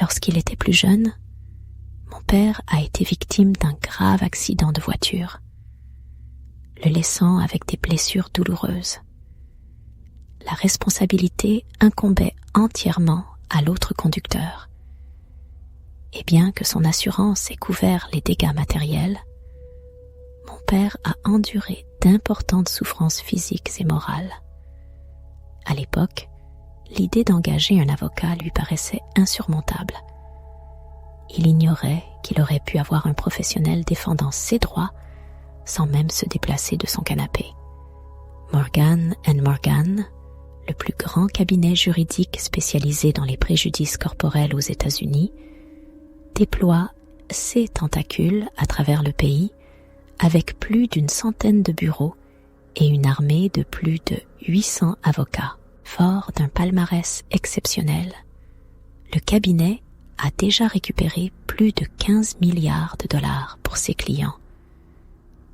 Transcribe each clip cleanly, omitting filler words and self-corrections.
Lorsqu'il était plus jeune, mon père a été victime d'un grave accident de voiture, le laissant avec des blessures douloureuses. La responsabilité incombait entièrement à l'autre conducteur. Et bien que son assurance ait couvert les dégâts matériels, mon père a enduré d'importantes souffrances physiques et morales. À l'époque, l'idée d'engager un avocat lui paraissait insurmontable. Il ignorait qu'il aurait pu avoir un professionnel défendant ses droits sans même se déplacer de son canapé. Morgan & Morgan, le plus grand cabinet juridique spécialisé dans les préjudices corporels aux États-Unis, déploie ses tentacules à travers le pays avec plus d'une centaine de bureaux et une armée de plus de 800 avocats. Fort d'un palmarès exceptionnel, le cabinet a déjà récupéré plus de 15 milliards de dollars pour ses clients,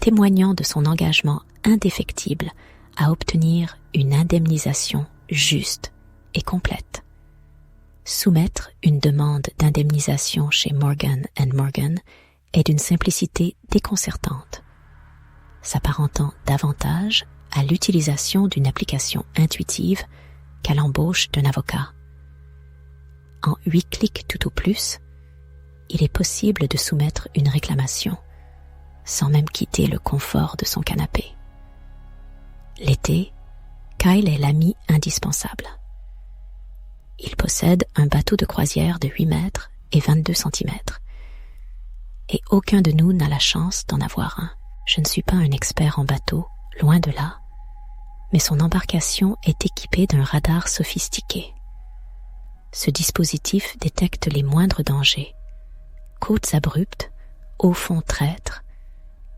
témoignant de son engagement indéfectible à obtenir une indemnisation juste et complète. Soumettre une demande d'indemnisation chez Morgan & Morgan est d'une simplicité déconcertante, s'apparentant davantage à l'utilisation d'une application intuitive qu'à l'embauche d'un avocat. En 8 clics tout au plus, il est possible de soumettre une réclamation, sans même quitter le confort de son canapé. L'été, Kyle est l'ami indispensable. Il possède un bateau de croisière de 8 mètres et 22 centimètres, et aucun de nous n'a la chance d'en avoir un. Je ne suis pas un expert en bateau, loin de là, mais son embarcation est équipée d'un radar sophistiqué. Ce dispositif détecte les moindres dangers, côtes abruptes, hauts fonds traîtres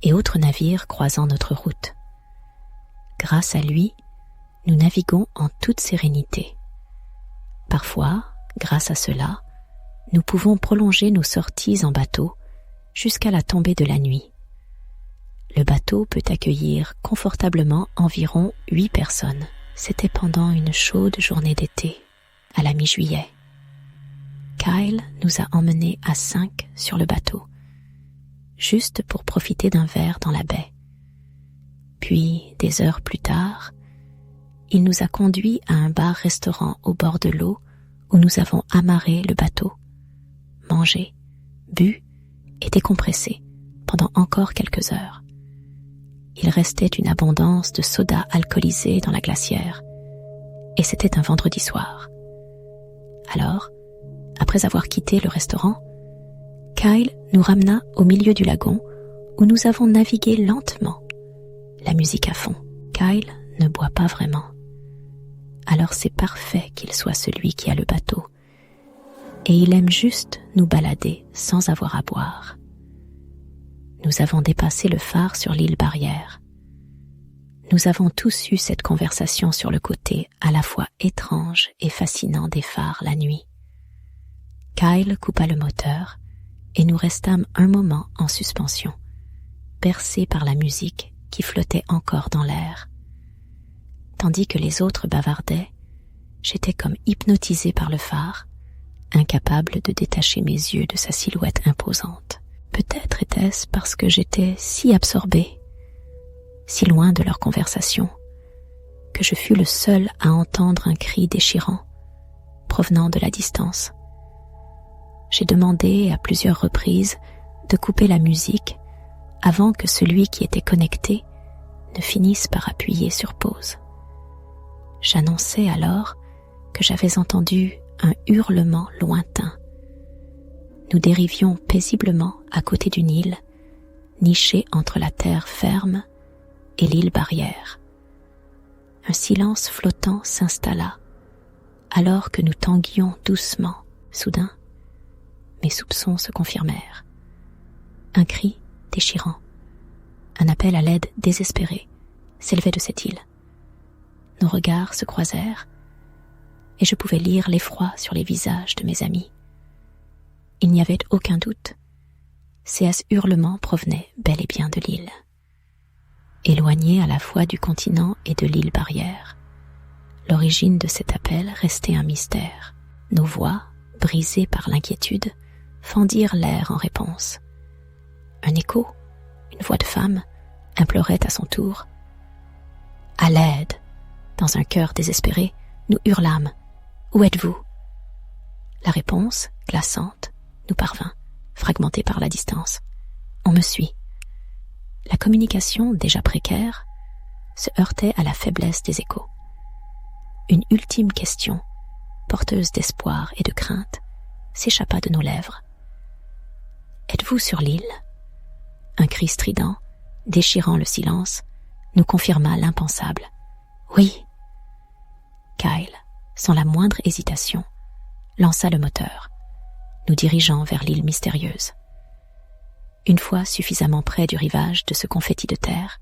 et autres navires croisant notre route. Grâce à lui, nous naviguons en toute sérénité. Parfois, grâce à cela, nous pouvons prolonger nos sorties en bateau jusqu'à la tombée de la nuit. Le bateau peut accueillir confortablement environ 8 personnes. C'était pendant une chaude journée d'été, à la mi-juillet. Kyle nous a emmenés à 5 sur le bateau, juste pour profiter d'un verre dans la baie. Puis, des heures plus tard, il nous a conduits à un bar-restaurant au bord de l'eau où nous avons amarré le bateau, mangé, bu et décompressé pendant encore quelques heures. Il restait une abondance de soda alcoolisé dans la glacière, et c'était un vendredi soir. Alors, après avoir quitté le restaurant, Kyle nous ramena au milieu du lagon où nous avons navigué lentement, la musique à fond. Kyle ne boit pas vraiment. Alors c'est parfait qu'il soit celui qui a le bateau, et il aime juste nous balader sans avoir à boire. Nous avons dépassé le phare sur l'île Barrière. Nous avons tous eu cette conversation sur le côté à la fois étrange et fascinant des phares la nuit. Kyle coupa le moteur et nous restâmes un moment en suspension, bercés par la musique qui flottait encore dans l'air. Tandis que les autres bavardaient, j'étais comme hypnotisé par le phare, incapable de détacher mes yeux de sa silhouette imposante. Peut-être était-ce parce que j'étais si absorbé, si loin de leur conversation, que je fus le seul à entendre un cri déchirant, provenant de la distance. J'ai demandé à plusieurs reprises de couper la musique avant que celui qui était connecté ne finisse par appuyer sur pause. J'annonçai alors que j'avais entendu un hurlement lointain. Nous dérivions paisiblement à côté d'une île, nichée entre la terre ferme et l'île Barrière. Un silence flottant s'installa, alors que nous tanguions doucement. Soudain, mes soupçons se confirmèrent. Un cri déchirant, un appel à l'aide désespéré s'élevait de cette île. Nos regards se croisèrent, et je pouvais lire l'effroi sur les visages de mes amis. Il n'y avait aucun doute, ces hurlements provenaient bel et bien de l'île. Éloignés à la fois du continent et de l'île Barrière, l'origine de cet appel restait un mystère. Nos voix, brisés par l'inquiétude, fendirent l'air en réponse. Un écho, une voix de femme, implorait à son tour. « À l'aide !» Dans un cœur désespéré, nous hurlâmes. « Où êtes-vous » La réponse, glaçante, nous parvint, fragmentée par la distance. On me suit. La communication, déjà précaire, se heurtait à la faiblesse des échos. Une ultime question, porteuse d'espoir et de crainte, s'échappa de nos lèvres. « Êtes-vous sur l'île » Un cri strident, déchirant le silence, nous confirma l'impensable. « Oui !» Kyle, sans la moindre hésitation, lança le moteur, nous dirigeant vers l'île mystérieuse. Une fois suffisamment près du rivage de ce confetti de terre,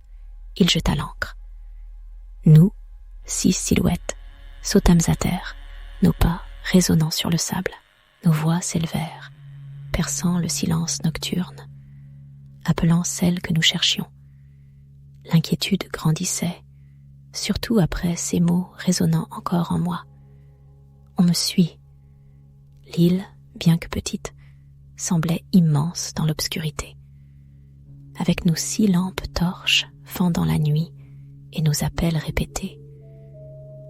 il jeta l'ancre. Nous, 6 silhouettes, sautâmes à terre, nos pas résonnant sur le sable. Nos voix s'élevèrent, perçant le silence nocturne, appelant celle que nous cherchions. L'inquiétude grandissait, surtout après ces mots résonnant encore en moi. On me suit. L'île, bien que petite, semblait immense dans l'obscurité. Avec nos 6 lampes torches fendant la nuit et nos appels répétés,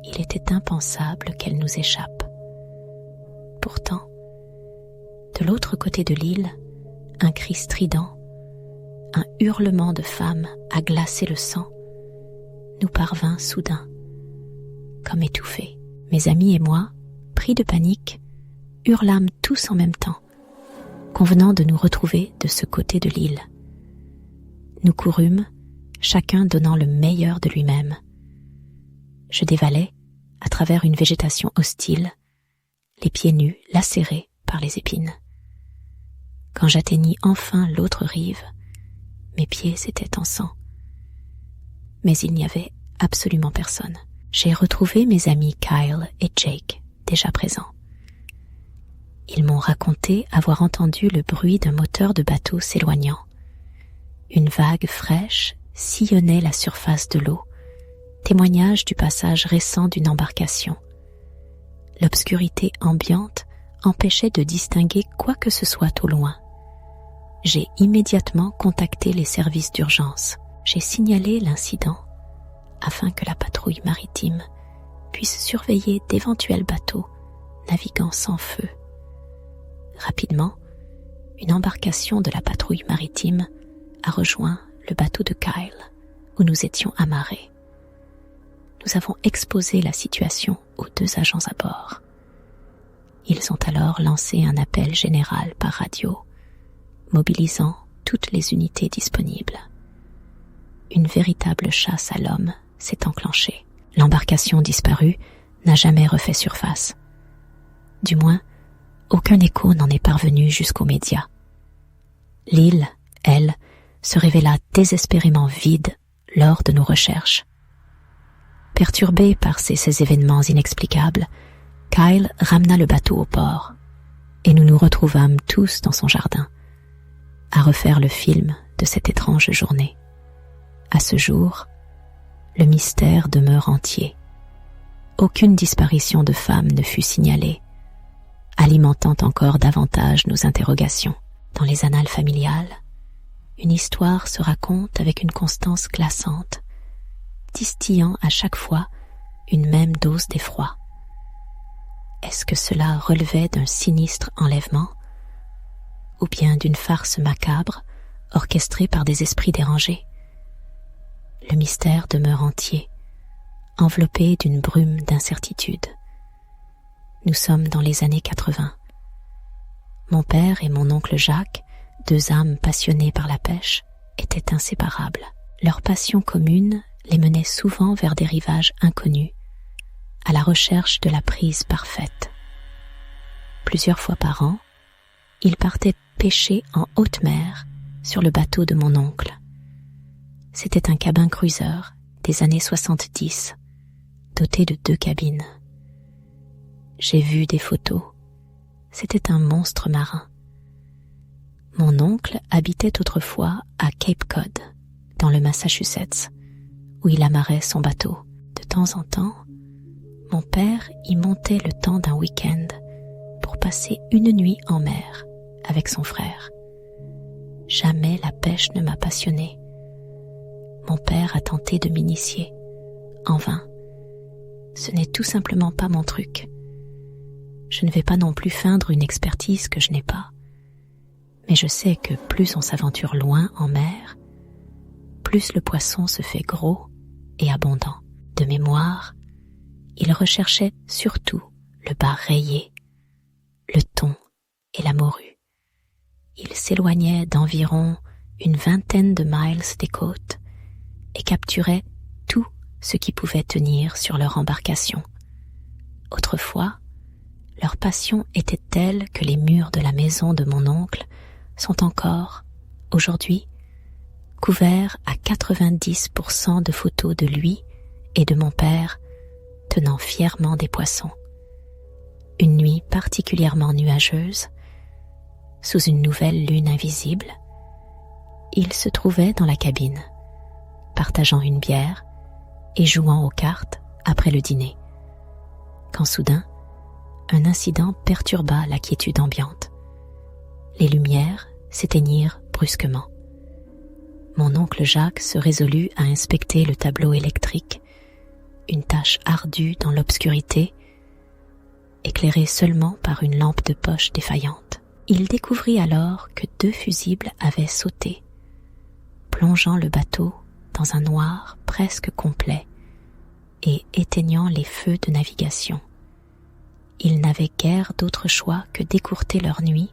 il était impensable qu'elle nous échappe. Pourtant, de l'autre côté de l'île, un cri strident, un hurlement de femme à glacer le sang, nous parvint soudain, comme étouffés. Mes amis et moi, pris de panique, hurlâmes tous en même temps, convenant de nous retrouver de ce côté de l'île. Nous courûmes, chacun donnant le meilleur de lui-même. Je dévalais, à travers une végétation hostile, les pieds nus lacérés par les épines. Quand j'atteignis enfin l'autre rive, mes pieds étaient en sang. Mais il n'y avait absolument personne. J'ai retrouvé mes amis Kyle et Jake, déjà présents. Ils m'ont raconté avoir entendu le bruit d'un moteur de bateau s'éloignant. Une vague fraîche sillonnait la surface de l'eau, témoignage du passage récent d'une embarcation. L'obscurité ambiante empêchait de distinguer quoi que ce soit au loin. J'ai immédiatement contacté les services d'urgence. J'ai signalé l'incident afin que la patrouille maritime puisse surveiller d'éventuels bateaux naviguant sans feu. Rapidement, une embarcation de la patrouille maritime a rejoint le bateau de Kyle, où nous étions amarrés. Nous avons exposé la situation aux 2 agents à bord. Ils ont alors lancé un appel général par radio, mobilisant toutes les unités disponibles. Une véritable chasse à l'homme s'est enclenchée. L'embarcation disparue n'a jamais refait surface. Du moins, aucun écho n'en est parvenu jusqu'aux médias. L'île, elle, se révéla désespérément vide lors de nos recherches. Perturbé par ces événements inexplicables, Kyle ramena le bateau au port, et nous nous retrouvâmes tous dans son jardin, à refaire le film de cette étrange journée. À ce jour, le mystère demeure entier. Aucune disparition de femme ne fut signalée, alimentant encore davantage nos interrogations. Dans les annales familiales, une histoire se raconte avec une constance glaçante, distillant à chaque fois une même dose d'effroi. Est-ce que cela relevait d'un sinistre enlèvement, ou bien d'une farce macabre orchestrée par des esprits dérangés? Le mystère demeure entier, enveloppé d'une brume d'incertitude. Nous sommes dans les années 80. Mon père et mon oncle Jacques, 2 âmes passionnées par la pêche, étaient inséparables. Leur passion commune les menait souvent vers des rivages inconnus, à la recherche de la prise parfaite. Plusieurs fois par an, ils partaient pêcher en haute mer sur le bateau de mon oncle. C'était un cabin cruiser des années 70, doté de 2 cabines. J'ai vu des photos. C'était un monstre marin. Mon oncle habitait autrefois à Cape Cod, dans le Massachusetts, où il amarrait son bateau. De temps en temps, mon père y montait le temps d'un week-end pour passer une nuit en mer avec son frère. Jamais la pêche ne m'a passionnée. Mon père a tenté de m'initier, en vain. Ce n'est tout simplement pas mon truc. Je ne vais pas non plus feindre une expertise que je n'ai pas. Mais je sais que plus on s'aventure loin en mer, plus le poisson se fait gros et abondant. De mémoire, il recherchait surtout le bar rayé, le thon et la morue. Il s'éloignait d'environ une vingtaine de miles des côtes et capturait tout ce qui pouvait tenir sur leur embarcation. Autrefois, leur passion était telle que les murs de la maison de mon oncle sont encore, aujourd'hui, couverts à 90% de photos de lui et de mon père tenant fièrement des poissons. Une nuit particulièrement nuageuse, sous une nouvelle lune invisible, ils se trouvaient dans la cabine, partageant une bière et jouant aux cartes après le dîner, quand soudain, un incident perturba la quiétude ambiante. Les lumières s'éteignirent brusquement. Mon oncle Jacques se résolut à inspecter le tableau électrique, une tâche ardue dans l'obscurité, éclairée seulement par une lampe de poche défaillante. Il découvrit alors que 2 fusibles avaient sauté, plongeant le bateau dans un noir presque complet et éteignant les feux de navigation. Ils n'avaient guère d'autre choix que d'écourter leur nuit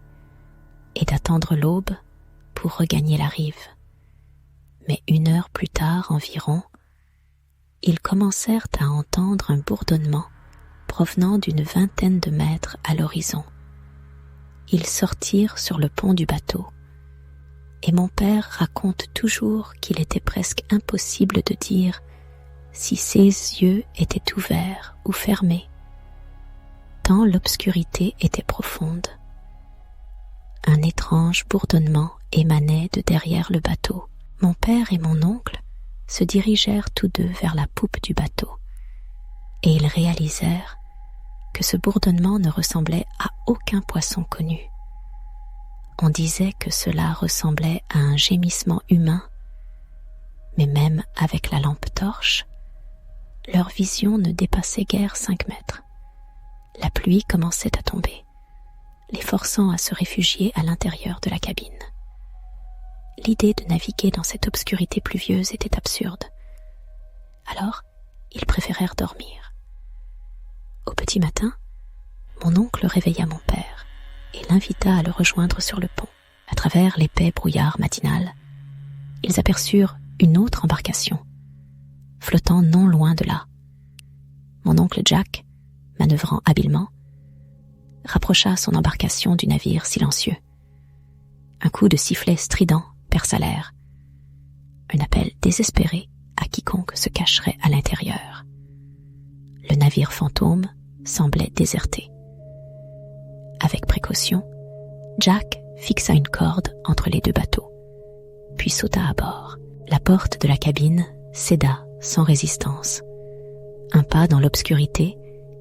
et d'attendre l'aube pour regagner la rive. Mais 1 heure plus tard environ, ils commencèrent à entendre un bourdonnement provenant d'une vingtaine de mètres à l'horizon. Ils sortirent sur le pont du bateau, et mon père raconte toujours qu'il était presque impossible de dire si ses yeux étaient ouverts ou fermés, tant l'obscurité était profonde. Un étrange bourdonnement émanait de derrière le bateau. Mon père et mon oncle se dirigèrent tous deux vers la poupe du bateau, et ils réalisèrent que ce bourdonnement ne ressemblait à aucun poisson connu. On disait que cela ressemblait à un gémissement humain, mais même avec la lampe torche, leur vision ne dépassait guère 5 mètres. La pluie commençait à tomber, les forçant à se réfugier à l'intérieur de la cabine. L'idée de naviguer dans cette obscurité pluvieuse était absurde. Alors, ils préférèrent dormir. Au petit matin, mon oncle réveilla mon père et l'invita à le rejoindre sur le pont. À travers l'épais brouillard matinal, ils aperçurent une autre embarcation, flottant non loin de là. Mon oncle Jack, manœuvrant habilement, rapprocha son embarcation du navire silencieux. Un coup de sifflet strident perça l'air, un appel désespéré à quiconque se cacherait à l'intérieur. Le navire fantôme semblait déserté. Avec précaution, Jack fixa une corde entre les 2 bateaux, puis sauta à bord. La porte de la cabine céda sans résistance. Un pas dans l'obscurité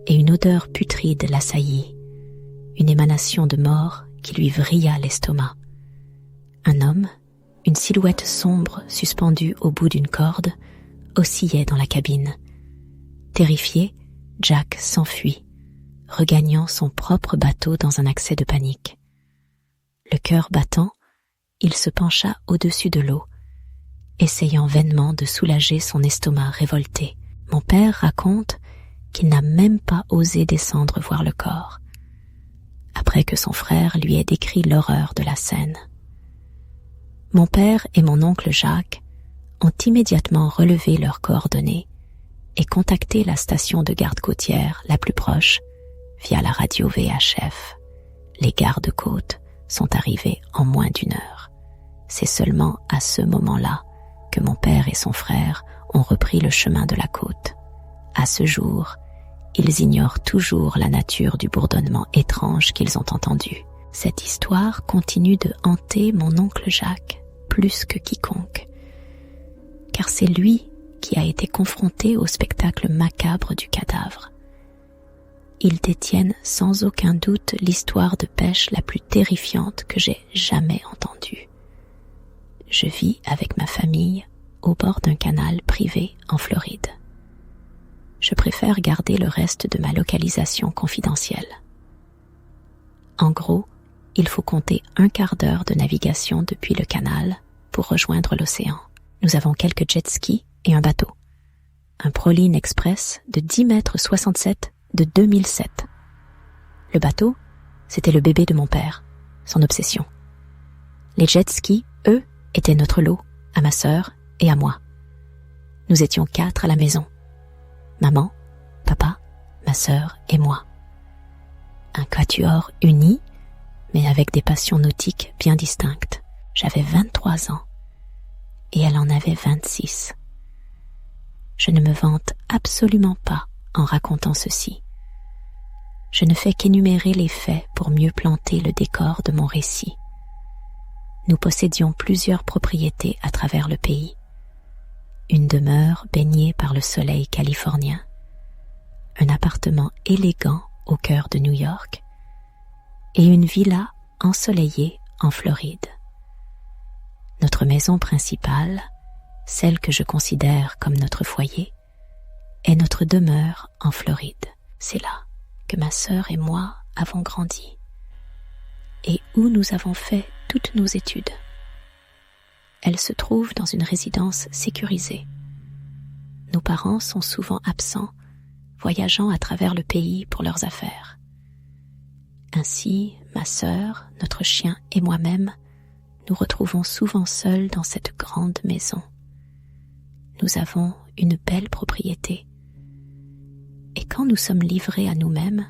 et une odeur putride l'assaillit, une émanation de mort qui lui vrilla l'estomac. Un homme, une silhouette sombre suspendue au bout d'une corde, oscillait dans la cabine. Terrifié, Jack s'enfuit, regagnant son propre bateau dans un accès de panique. Le cœur battant, il se pencha au-dessus de l'eau, essayant vainement de soulager son estomac révolté. Mon père raconte qu'il n'a même pas osé descendre voir le corps, après que son frère lui ait décrit l'horreur de la scène. Mon père et mon oncle Jacques ont immédiatement relevé leurs coordonnées et contacté la station de garde côtière la plus proche via la radio VHF. Les gardes-côtes sont arrivés en moins d'1 heure. C'est seulement à ce moment-là que mon père et son frère ont repris le chemin de la côte. À ce jour, ils ignorent toujours la nature du bourdonnement étrange qu'ils ont entendu. Cette histoire continue de hanter mon oncle Jacques plus que quiconque, car c'est lui qui a été confronté au spectacle macabre du cadavre. ils détiennent sans aucun doute l'histoire de pêche la plus terrifiante que j'ai jamais entendue. Je vis avec ma famille au bord d'un canal privé en Floride. Je préfère garder le reste de ma localisation confidentielle. En gros, il faut compter un quart d'heure de navigation depuis le canal pour rejoindre l'océan. Nous avons quelques jet skis et un bateau. Un Proline Express de 10,67 m de 2007. Le bateau, c'était le bébé de mon père, son obsession. Les jet skis, eux, étaient notre lot, à ma sœur et à moi. Nous étions 4 à la maison. Maman, papa, ma sœur et moi. Un quatuor uni, mais avec des passions nautiques bien distinctes. J'avais 23 ans et elle en avait 26. Je ne me vante absolument pas en racontant ceci. Je ne fais qu'énumérer les faits pour mieux planter le décor de mon récit. Nous possédions plusieurs propriétés à travers le pays. Une demeure baignée par le soleil californien, un appartement élégant au cœur de New York et une villa ensoleillée en Floride. Notre maison principale, celle que je considère comme notre foyer, est notre demeure en Floride. C'est là que ma sœur et moi avons grandi et où nous avons fait toutes nos études. Elle se trouve dans une résidence sécurisée. Nos parents sont souvent absents, voyageant à travers le pays pour leurs affaires. Ainsi, ma sœur, notre chien et moi-même, nous retrouvons souvent seuls dans cette grande maison. Nous avons une belle propriété. Et quand nous sommes livrés à nous-mêmes,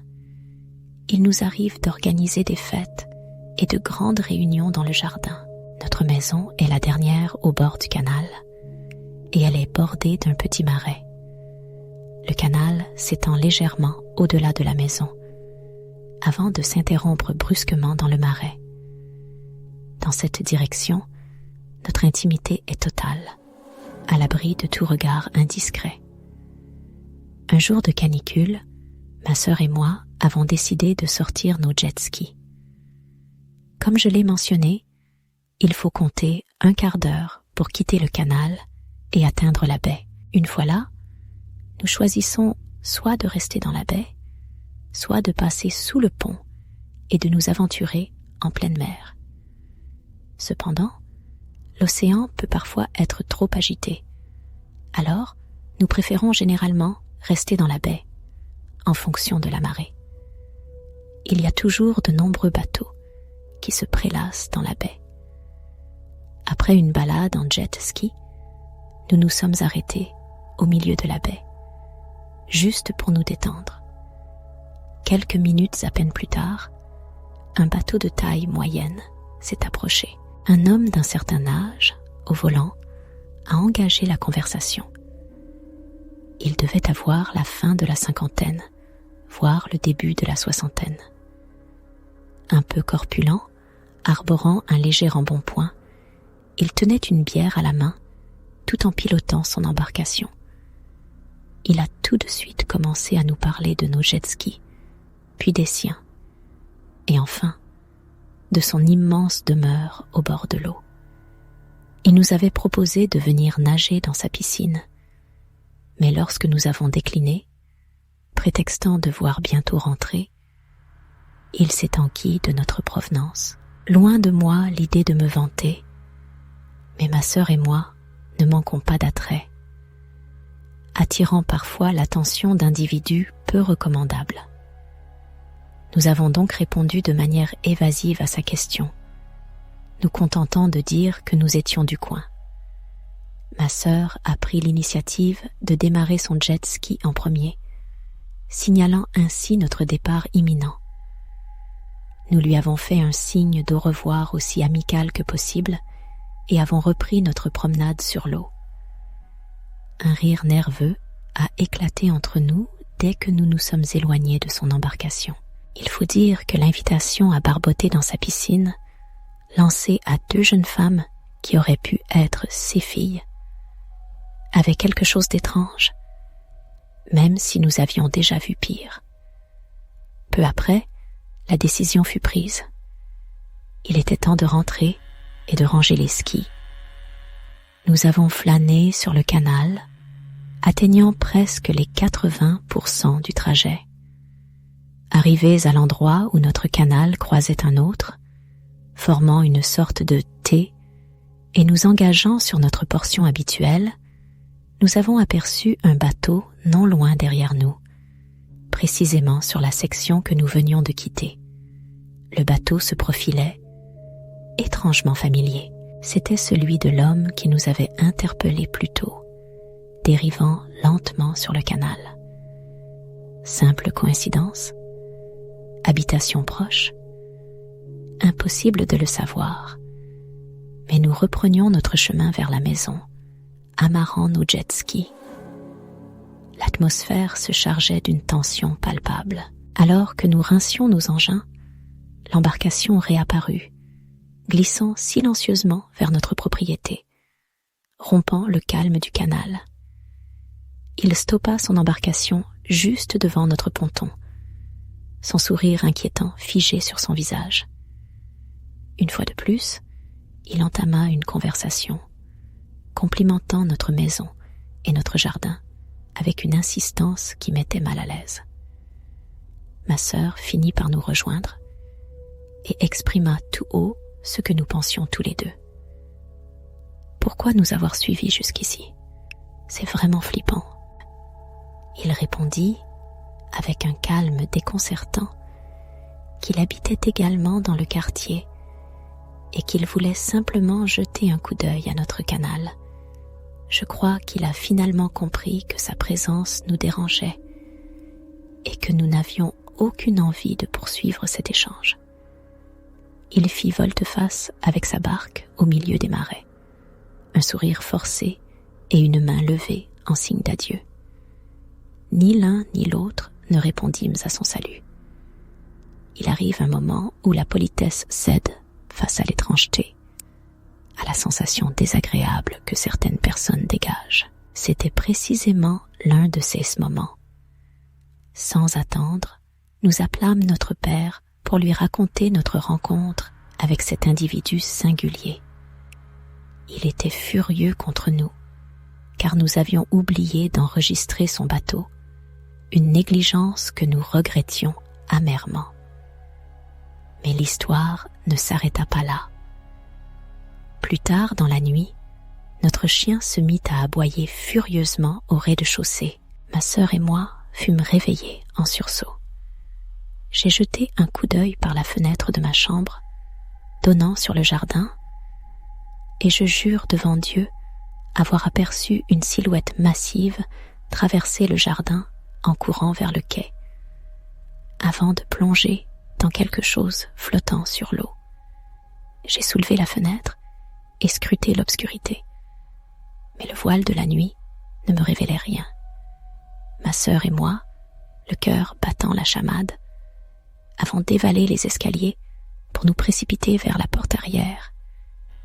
il nous arrive d'organiser des fêtes et de grandes réunions dans le jardin. Notre maison est la dernière au bord du canal et elle est bordée d'un petit marais. Le canal s'étend légèrement au-delà de la maison avant de s'interrompre brusquement dans le marais. Dans cette direction, notre intimité est totale, à l'abri de tout regard indiscret. Un jour de canicule, ma sœur et moi avons décidé de sortir nos jet skis. Comme je l'ai mentionné, il faut compter un quart d'heure pour quitter le canal et atteindre la baie. Une fois là, nous choisissons soit de rester dans la baie, soit de passer sous le pont et de nous aventurer en pleine mer. Cependant, l'océan peut parfois être trop agité. Alors, nous préférons généralement rester dans la baie, en fonction de la marée. Il y a toujours de nombreux bateaux qui se prélassent dans la baie. Après une balade en jet ski, nous nous sommes arrêtés au milieu de la baie, juste pour nous détendre. Quelques minutes à peine plus tard, un bateau de taille moyenne s'est approché. Un homme d'un certain âge, au volant, a engagé la conversation. Il devait avoir la fin de la cinquantaine, voire le début de la soixantaine. Un peu corpulent, arborant un léger embonpoint, il tenait une bière à la main, tout en pilotant son embarcation. Il a tout de suite commencé à nous parler de nos jet skis, puis des siens, et enfin, de son immense demeure au bord de l'eau. Il nous avait proposé de venir nager dans sa piscine, mais lorsque nous avons décliné, prétextant devoir bientôt rentrer, il s'est enquis de notre provenance. Loin de moi l'idée de me vanter, mais ma sœur et moi ne manquons pas d'attrait, attirant parfois l'attention d'individus peu recommandables. Nous avons donc répondu de manière évasive à sa question, nous contentant de dire que nous étions du coin. Ma sœur a pris l'initiative de démarrer son jet ski en premier, signalant ainsi notre départ imminent. Nous lui avons fait un signe d'au revoir aussi amical que possible et avons repris notre promenade sur l'eau. Un rire nerveux a éclaté entre nous dès que nous nous sommes éloignés de son embarcation. Il faut dire que l'invitation à barboter dans sa piscine, lancée à 2 jeunes femmes qui auraient pu être ses filles, avait quelque chose d'étrange, même si nous avions déjà vu pire. Peu après, la décision fut prise. Il était temps de rentrer et de ranger les skis. Nous avons flâné sur le canal, atteignant presque les 80% du trajet. Arrivés à l'endroit où notre canal croisait un autre, formant une sorte de T, et nous engageant sur notre portion habituelle, nous avons aperçu un bateau non loin derrière nous, précisément sur la section que nous venions de quitter. Le bateau se profilait, étrangement familier. C'était celui de l'homme qui nous avait interpellés plus tôt, dérivant lentement sur le canal. Simple coïncidence? Habitation proche? Impossible de le savoir, mais nous reprenions notre chemin vers la maison, amarrant nos jet skis. L'atmosphère se chargeait d'une tension palpable. Alors que nous rincions nos engins, l'embarcation réapparut, glissant silencieusement vers notre propriété, rompant le calme du canal. Il stoppa son embarcation juste devant notre ponton, son sourire inquiétant figé sur son visage. Une fois de plus, il entama une conversation, complimentant notre maison et notre jardin avec une insistance qui mettait mal à l'aise. Ma sœur finit par nous rejoindre et exprima tout haut ce que nous pensions tous les deux. Pourquoi nous avoir suivis jusqu'ici? C'est vraiment flippant. Il répondit, avec un calme déconcertant, qu'il habitait également dans le quartier et qu'il voulait simplement jeter un coup d'œil à notre canal. Je crois qu'il a finalement compris que sa présence nous dérangeait et que nous n'avions aucune envie de poursuivre cet échange. Il fit volte-face avec sa barque au milieu des marais, un sourire forcé et une main levée en signe d'adieu. Ni l'un ni l'autre ne répondîmes à son salut. Il arrive un moment où la politesse cède face à l'étrangeté, à la sensation désagréable que certaines personnes dégagent. C'était précisément l'un de ces moments. Sans attendre, nous appelâmes notre père pour lui raconter notre rencontre avec cet individu singulier. Il était furieux contre nous, car nous avions oublié d'enregistrer son bateau, une négligence que nous regrettions amèrement. Mais l'histoire ne s'arrêta pas là. Plus tard dans la nuit, notre chien se mit à aboyer furieusement au rez-de-chaussée. Ma sœur et moi fûmes réveillés en sursaut. J'ai jeté un coup d'œil par la fenêtre de ma chambre, donnant sur le jardin, et je jure devant Dieu avoir aperçu une silhouette massive traverser le jardin en courant vers le quai, avant de plonger dans quelque chose flottant sur l'eau. J'ai soulevé la fenêtre et scruté l'obscurité, mais le voile de la nuit ne me révélait rien. Ma sœur et moi, le cœur battant la chamade, avons dévalé les escaliers pour nous précipiter vers la porte arrière,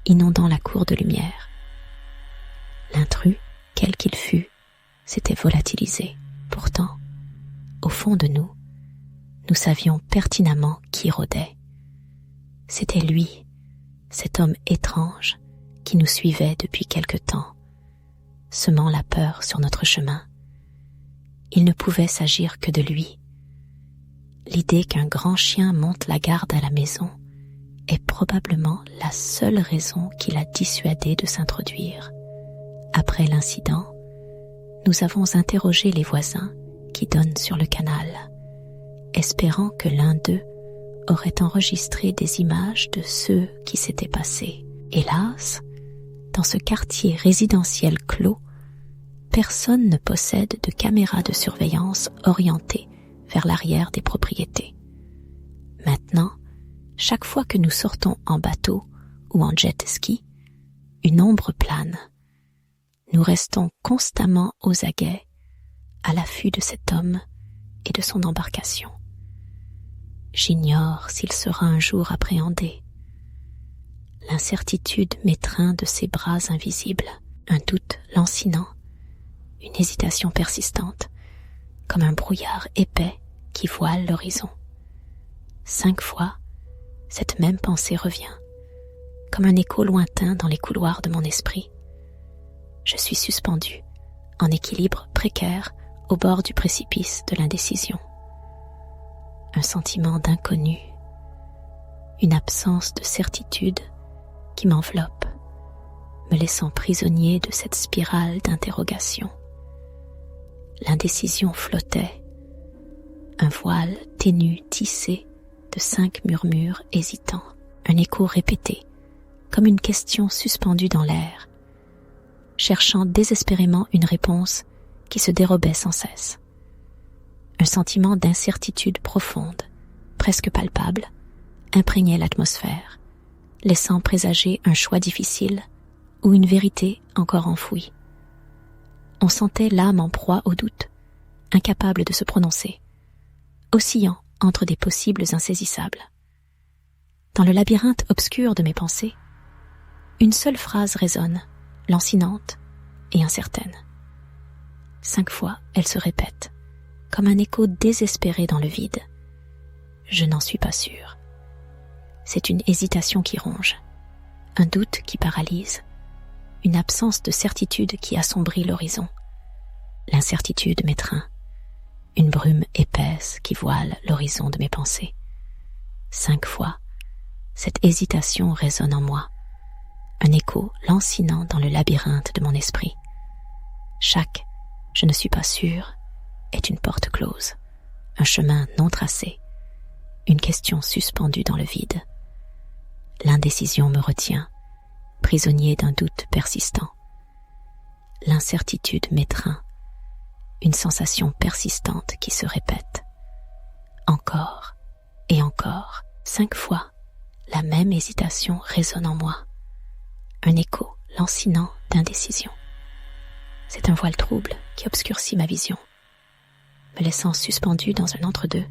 inondant la cour de lumière. L'intrus, quel qu'il fût, s'était volatilisé. Pourtant, au fond de nous, nous savions pertinemment qui rôdait. C'était lui, cet homme étrange qui nous suivait depuis quelque temps, semant la peur sur notre chemin. Il ne pouvait s'agir que de lui. L'idée qu'un grand chien monte la garde à la maison est probablement la seule raison qui l'a dissuadé de s'introduire. Après l'incident, nous avons interrogé les voisins qui donnent sur le canal, espérant que l'un d'eux aurait enregistré des images de ceux qui s'étaient passés. Hélas, dans ce quartier résidentiel clos, personne ne possède de caméra de surveillance orientée vers l'arrière des propriétés. Maintenant, chaque fois que nous sortons en bateau ou en jet ski, une ombre plane. Nous restons constamment aux aguets, à l'affût de cet homme et de son embarcation. J'ignore s'il sera un jour appréhendé. L'incertitude m'étreint de ses bras invisibles, un doute lancinant, une hésitation persistante, comme un brouillard épais qui voile l'horizon. 5 fois, cette même pensée revient, comme un écho lointain dans les couloirs de mon esprit. Je suis suspendu, en équilibre précaire, au bord du précipice de l'indécision. Un sentiment d'inconnu, une absence de certitude qui m'enveloppe, me laissant prisonnier de cette spirale d'interrogation. L'indécision flottait, un voile ténu tissé de 5 murmures hésitants, un écho répété, comme une question suspendue dans l'air, cherchant désespérément une réponse qui se dérobait sans cesse. Un sentiment d'incertitude profonde, presque palpable, imprégnait l'atmosphère, laissant présager un choix difficile ou une vérité encore enfouie. On sentait l'âme en proie au doute, incapable de se prononcer, oscillant entre des possibles insaisissables. Dans le labyrinthe obscur de mes pensées, une seule phrase résonne, lancinante et incertaine. 5 fois, elle se répète, comme un écho désespéré dans le vide. Je n'en suis pas sûre. C'est une hésitation qui ronge, un doute qui paralyse, une absence de certitude qui assombrit l'horizon. L'incertitude m'étreint, une brume épaisse qui voile l'horizon de mes pensées. 5 fois, cette hésitation résonne en moi, un écho lancinant dans le labyrinthe de mon esprit. Chaque « je ne suis pas sûre » est une porte close, un chemin non tracé, une question suspendue dans le vide. L'indécision me retient, prisonnier d'un doute persistant. L'incertitude m'étreint, une sensation persistante qui se répète. Encore et encore, 5 fois, la même hésitation résonne en moi, un écho lancinant d'indécision. C'est un voile trouble qui obscurcit ma vision, me laissant suspendu dans un entre-deux,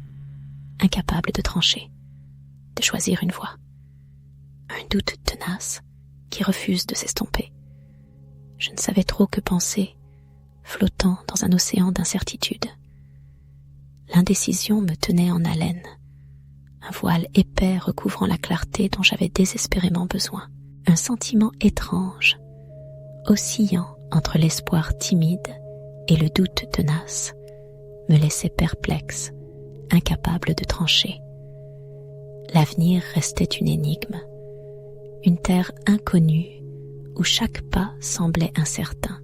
incapable de trancher, de choisir une voie. Un doute tenace qui refuse de s'estomper. Je ne savais trop que penser, flottant dans un océan d'incertitude. L'indécision me tenait en haleine, un voile épais recouvrant la clarté dont j'avais désespérément besoin. Un sentiment étrange, oscillant entre l'espoir timide et le doute tenace, me laissait perplexe, incapable de trancher. L'avenir restait une énigme, une terre inconnue où chaque pas semblait incertain.